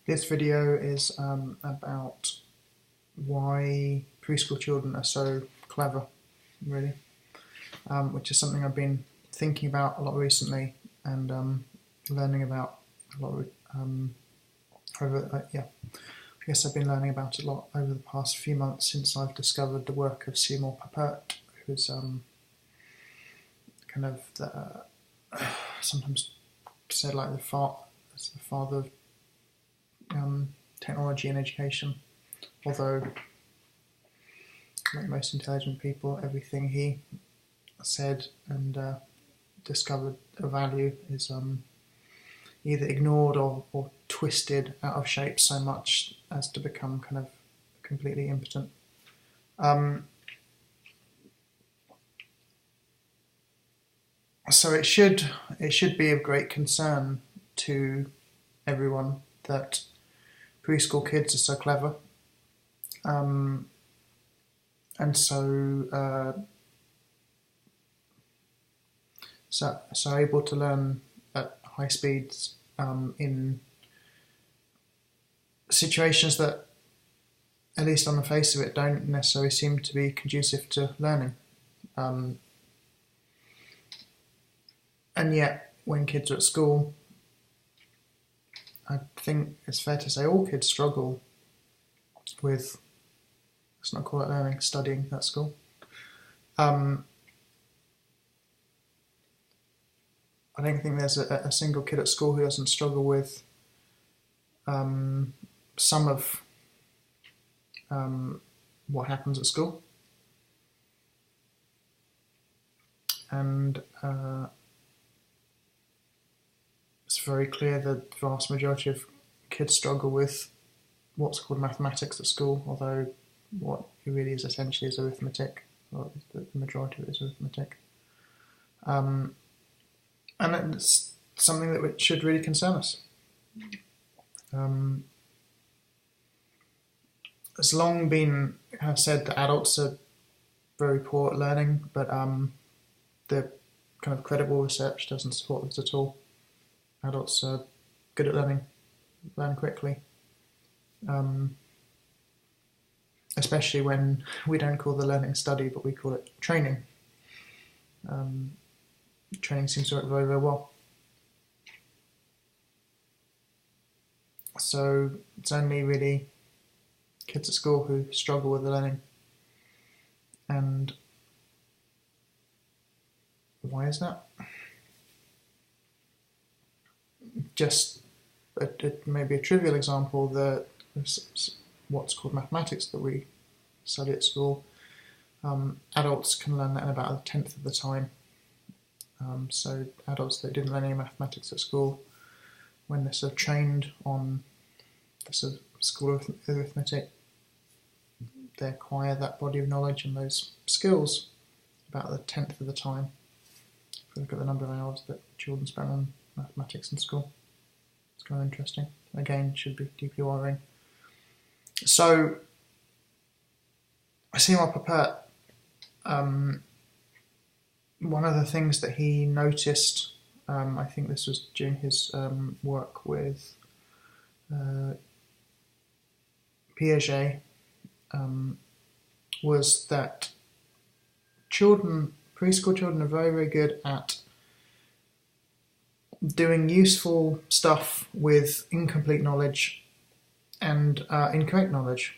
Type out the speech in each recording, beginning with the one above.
This video is about why preschool children are so clever, really, which is something I've been thinking about a lot recently and learning about a lot. I guess I've been learning about it a lot over the past few months since I've discovered the work of Seymour Papert, who's kind of sometimes said like the father of technology and education, although like most intelligent people, everything he said and discovered a value is either ignored or twisted out of shape so much as to become kind of completely impotent. So it should be of great concern to everyone that preschool kids are so clever, and so able to learn at high speeds in situations that, at least on the face of it, don't necessarily seem to be conducive to learning. And yet, when kids are at school, I think it's fair to say all kids struggle with, let's not call it learning, studying at school. I don't think there's a single kid at school who doesn't struggle with some of what happens at school. And it's very clear that the vast majority of kids struggle with what's called mathematics at school, although what it really is essentially is arithmetic, or the majority of it is arithmetic. And it's something that should really concern us. It's long been kind of said that adults are very poor at learning, but the kind of credible research doesn't support this at all. Adults are good at learn quickly, especially when we don't call the learning study, but we call it training. Training seems to work very, very well. So it's only really kids at school who struggle with the learning. And why is that? Just maybe a trivial example, what's called mathematics that we study at school, adults can learn that in about a tenth of the time. So adults that didn't learn any mathematics at school, when they're sort of trained on the sort of school arithmetic, they acquire that body of knowledge and those skills about the tenth of the time. If we look at the number of hours that children spend on mathematics in school, it's kind of interesting. Again, should be deeply worrying. So, Seymour Papert, one of the things that he noticed, I think this was during his work with Piaget, was that preschool children are very, very good at doing useful stuff with incomplete knowledge and incorrect knowledge.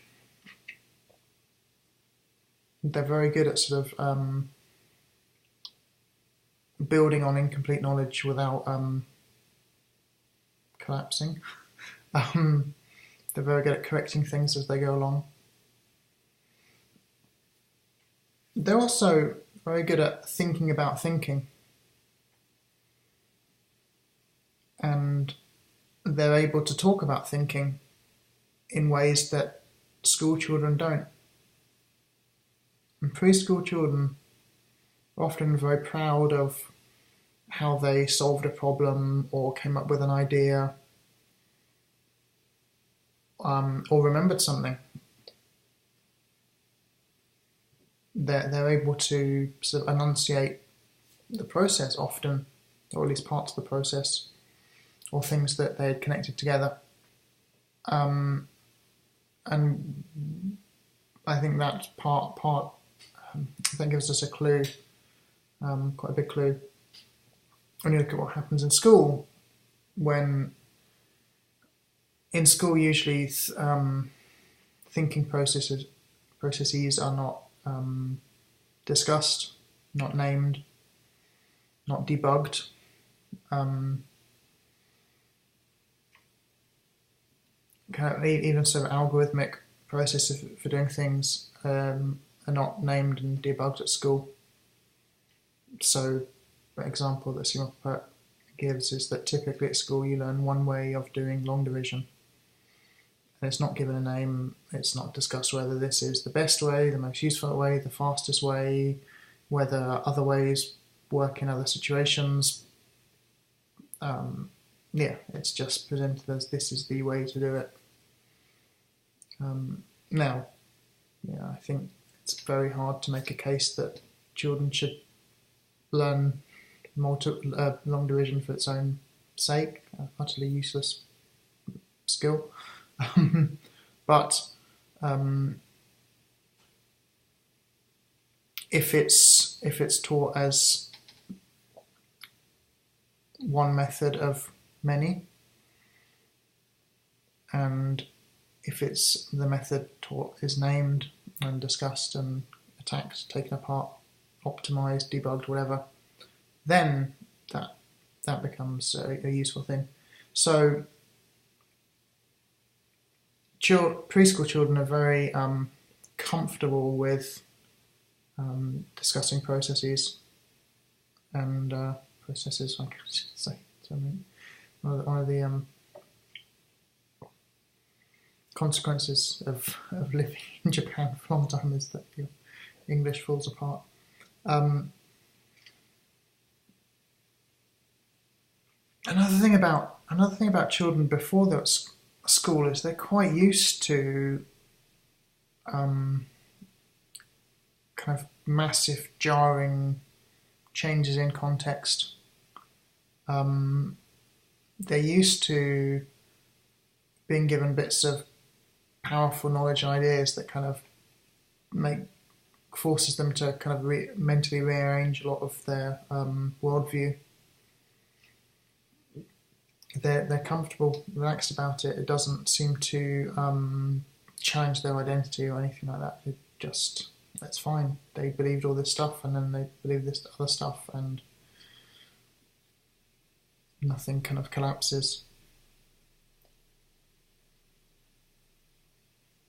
They're very good at sort of building on incomplete knowledge without collapsing. They're very good at correcting things as they go along. They're also very good at thinking about thinking. And they're able to talk about thinking in ways that school children don't. And preschool children are often very proud of how they solved a problem or came up with an idea, or remembered something. They're able to sort of enunciate the process often, or at least parts of the process, or things that they had connected together. And I think that part I think gives us a clue, quite a big clue, when you look at what happens in school. When in school, usually thinking processes are not discussed, not named, not debugged. Even sort of algorithmic processes for doing things are not named and debugged at school. So, the example that Simon Papert gives is that typically at school you learn one way of doing long division, and it's not given a name. It's not discussed whether this is the best way, the most useful way, the fastest way, whether other ways work in other situations. It's just presented as this is the way to do it. Now, I think it's very hard to make a case that children should learn long division for its own sake, utterly useless skill. But if it's taught as one method of many, and if it's the method taught is named and discussed and attacked, taken apart, optimized, debugged, whatever, then that becomes a useful thing. So preschool children are very comfortable with discussing processes and processes. I should say. So one of the consequences of living in Japan for a long time is that your English falls apart. Another thing about children before they're at school is they're quite used to kind of massive, jarring changes in context. They're used to being given bits of powerful knowledge and ideas that kind of forces them to kind of mentally rearrange a lot of their worldview. They're comfortable, relaxed about it. It doesn't seem to challenge their identity or anything like that. That's fine. They believed all this stuff, and then they believe this other stuff, and nothing kind of collapses.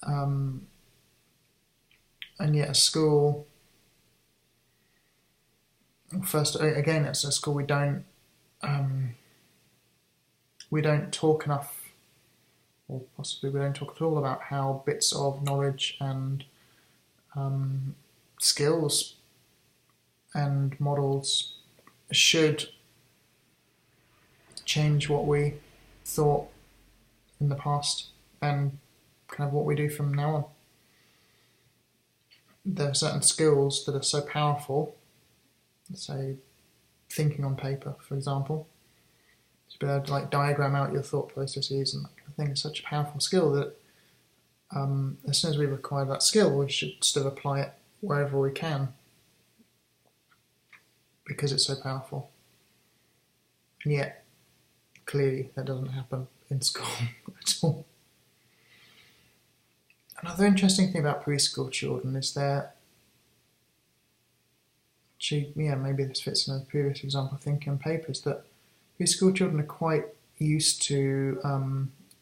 And yet, at school, first again, at school we don't talk enough, or possibly we don't talk at all, about how bits of knowledge and skills and models should change what we thought in the past and kind of what we do from now on. There are certain skills that are so powerful, say thinking on paper, for example, to be able to diagram out your thought processes and that kind of thing is such a powerful skill that as soon as we acquire that skill, we should still apply it wherever we can because it's so powerful. And yet, clearly, that doesn't happen in school at all. Another interesting thing about preschool children is maybe this fits in a previous example of thinking on paper, is that preschool children are quite used to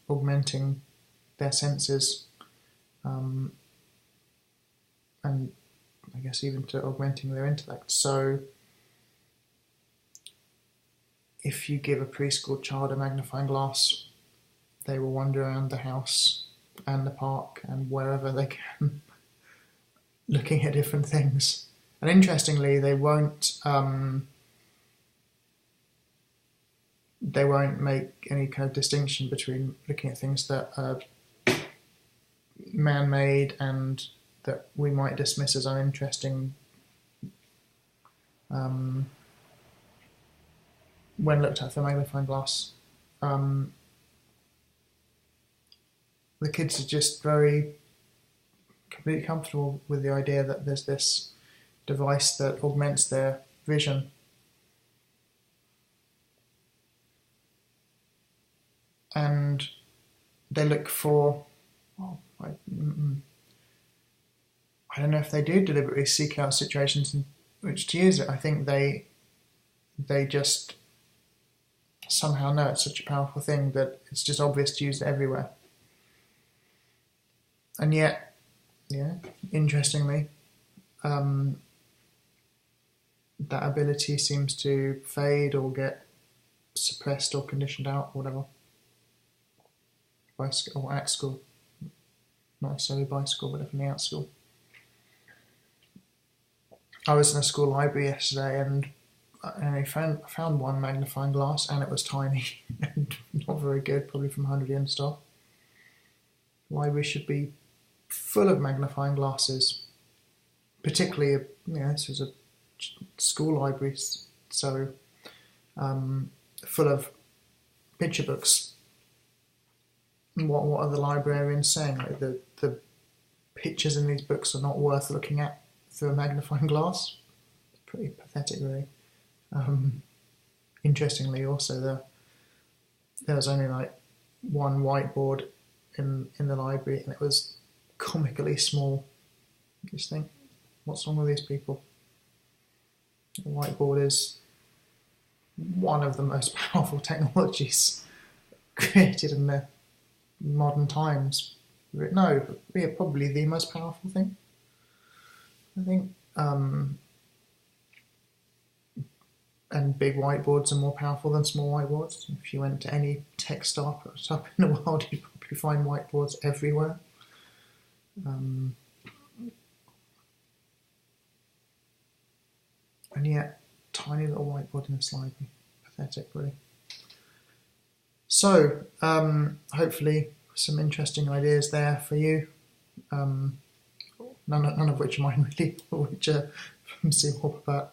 augmenting their senses and I guess even to augmenting their intellect. So if you give a preschool child a magnifying glass, they will wander around the house and the park and wherever they can, looking at different things. And interestingly, they won't make any kind of distinction between looking at things that are man-made and that we might dismiss as uninteresting when looked at through a magnifying glass. the kids are just very completely comfortable with the idea that there's this device that augments their vision. And they look for, well, I don't know if they do deliberately seek out situations in which to use it. I think they just somehow know it's such a powerful thing that it's just obvious to use it everywhere. And yet, interestingly, that ability seems to fade or get suppressed or conditioned out, or whatever, or at school. Not necessarily by school, but definitely at school. I was in a school library yesterday, and I found one magnifying glass, and it was tiny and not very good, probably from 100 yen stuff. Library should be full of magnifying glasses, particularly, this was a school library, so full of picture books. What are the librarians saying? Like the pictures in these books are not worth looking at through a magnifying glass. It's pretty pathetic, really. Interestingly, also there was only like one whiteboard in the library, and it was comically small. You just think, what's wrong with these people? The whiteboard is one of the most powerful technologies created in the modern times. No, probably the most powerful thing, I think. And big whiteboards are more powerful than small whiteboards. If you went to any tech startup in the world, you'd probably find whiteboards everywhere. And yet, tiny little whiteboard in this library. Pathetic, really. So, hopefully some interesting ideas there for you. None of which are mine, really, which are from Seymour,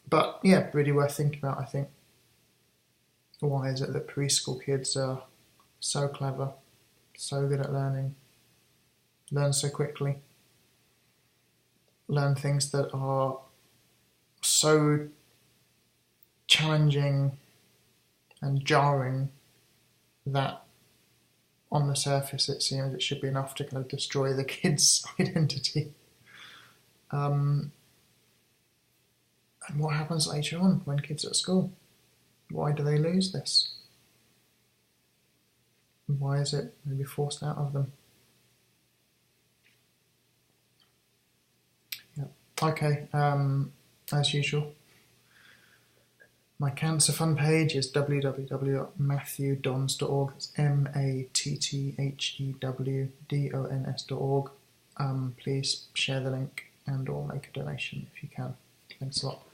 but yeah, really worth thinking about, I think. Why is it that preschool kids are so clever, so good at learning, learn so quickly, learn things that are so challenging and jarring that on the surface it seems it should be enough to kind of destroy the kid's identity. And what happens later on when kids are at school? Why do they lose this? Why is it maybe forced out of them? Yeah. Okay, as usual, my Cancer Fund page is www.matthewdons.org. It's mathewdons.org. Please share the link and or make a donation if you can. Thanks a lot.